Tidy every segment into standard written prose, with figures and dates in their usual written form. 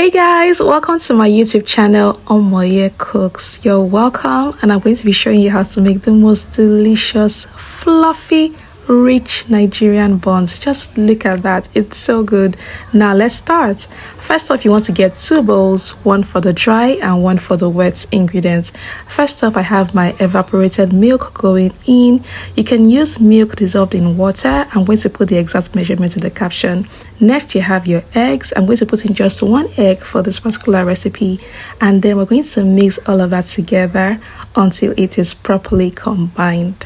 Hey guys, welcome to my YouTube channel Omoye Cooks. You're welcome, and I'm going to be showing you how to make the most delicious, fluffy, rich Nigerian buns. Just look at that, it's so good. Now let's start. First off, you want to get 2 bowls, one for the dry and one for the wet ingredients. First up, I have my evaporated milk going in. You can use milk dissolved in water. I'm going to put the exact measurement in the caption. Next, you have your eggs. I'm going to put in just 1 egg for this particular recipe, and then we're going to mix all of that together until it is properly combined.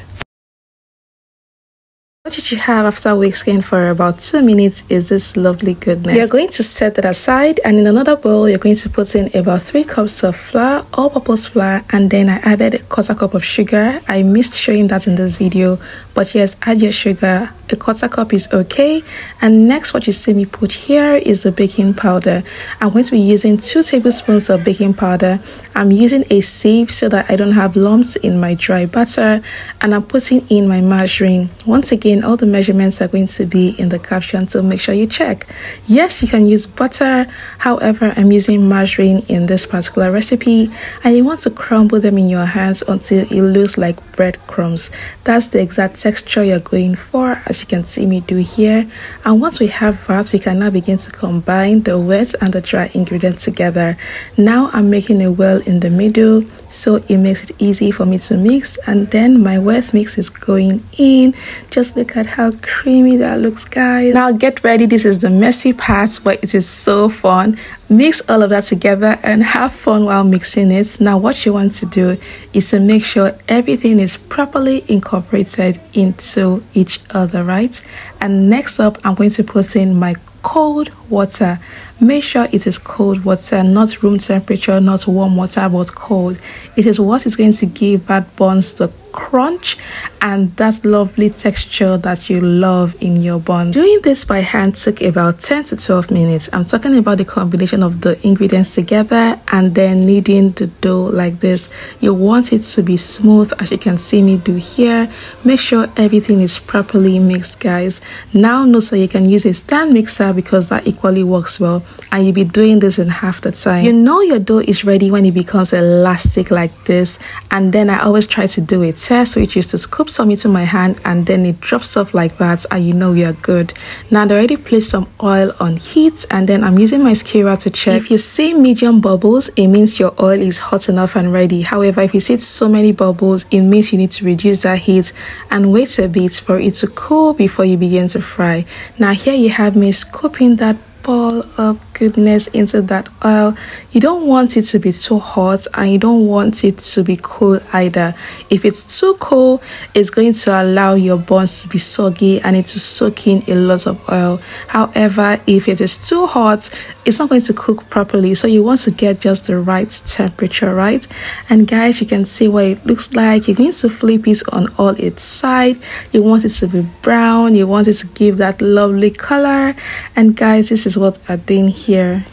What you should have after whisking for about 2 minutes is this lovely goodness. You're going to set that aside, and in another bowl you're going to put in about 3 cups of flour, all-purpose flour, and then I added a 1/4 cup of sugar. I missed showing that in this video, but yes, add your sugar. A 1/4 cup is okay. And next, what you see me put here is the baking powder. I'm going to be using 2 tablespoons of baking powder. I'm using a sieve so that I don't have lumps in my dry batter, and I'm putting in my margarine. Once again, all the measurements are going to be in the caption, so make sure you check. Yes, you can use butter, however I'm using margarine in this particular recipe, and you want to crumble them in your hands until it looks like breadcrumbs. That's the exact texture you're going for, as you can see me do here. And once we have that, we can now begin to combine the wet and the dry ingredients together. Now I'm making a well in the middle, so it makes it easy for me to mix, and then my wet mix is going in. Just look at how creamy that looks, guys. Now get ready, this is the messy part, but it is so fun. Mix all of that together and have fun while mixing it. Now what you want to do is to make sure everything is properly incorporated into each other, right? And next up, I'm going to put in my cold water. Make sure it is cold water, not room temperature, not warm water, but cold. It is what is going to give that buns the crunch and that lovely texture that you love in your bun. Doing this by hand took about 10 to 12 minutes. I'm talking about the combination of the ingredients together and then kneading the dough like this. You want it to be smooth, as you can see me do here. Make sure everything is properly mixed, guys. Now note that you can use a stand mixer because that equally works well, and you'll be doing this in half the time. You know your dough is ready when it becomes elastic like this, and then I always try to do a test, which is to scoop some into my hand and then it drops off like that, and you know we are good. Now I already placed some oil on heat, and then I'm using my skewer to check. If you see medium bubbles, it means your oil is hot enough and ready. However, if you see so many bubbles, it means you need to reduce that heat and wait a bit for it to cool before you begin to fry. Now here you have me scooping that ball of goodness into that oil. You don't want it to be too hot, and you don't want it to be cool either. If it's too cool, it's going to allow your buns to be soggy and it to soak in a lot of oil. However, if it is too hot, it's not going to cook properly, so you want to get just the right temperature, right? And guys, you can see what it looks like. You're going to flip it on all its side. You want it to be brown, you want it to give that lovely color, and guys, this is what I'm doing here.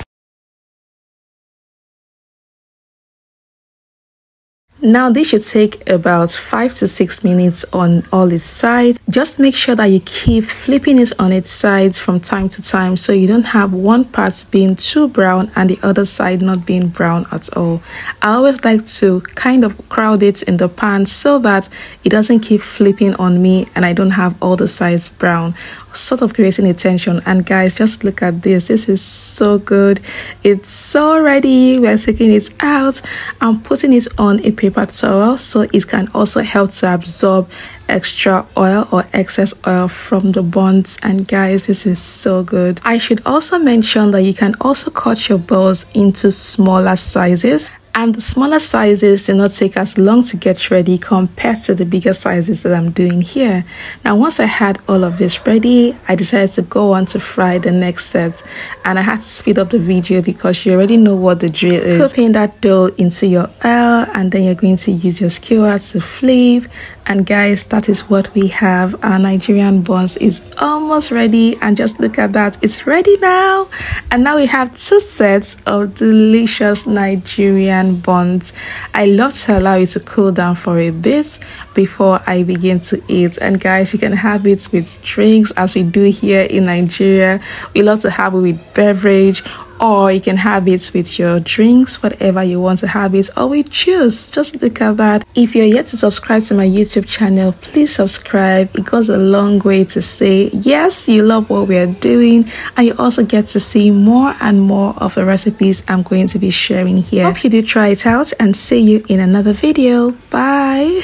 Now this should take about 5 to 6 minutes on all its sides. Just make sure that you keep flipping it on its sides from time to time, so you don't have one part being too brown and the other side not being brown at all. I always like to kind of crowd it in the pan so that it doesn't keep flipping on me and I don't have all the sides brown, sort of creating a tension. And guys, just look at this. This is so good. It's so ready. We're taking it out. I'm putting it on a paper towel so it can also help to absorb extra oil or excess oil from the buns. And guys, this is so good. I should also mention that you can also cut your balls into smaller sizes, and the smaller sizes do not take as long to get ready compared to the bigger sizes that I'm doing here. Now once I had all of this ready, I decided to go on to fry the next set, and I had to speed up the video because you already know what the drill is. Scooping that dough into your oil, and then you're going to use your skewer to flip. And guys, that is what we have. Our Nigerian buns is almost ready, and just look at that, it's ready now. And now we have 2 sets of delicious Nigerian buns. I love to allow it to cool down for a bit before I begin to eat. And guys, you can have it with drinks, as we do here in Nigeria. We love to have it with beverage, or you can have it with your drinks, whatever you want to have it, or with juice. Just look at that. If you're yet to subscribe to my YouTube channel, please subscribe. It goes a long way to say yes, you love what we are doing, and you also get to see more and more of the recipes I'm going to be sharing here. Hope you do try it out, and see you in another video. Bye.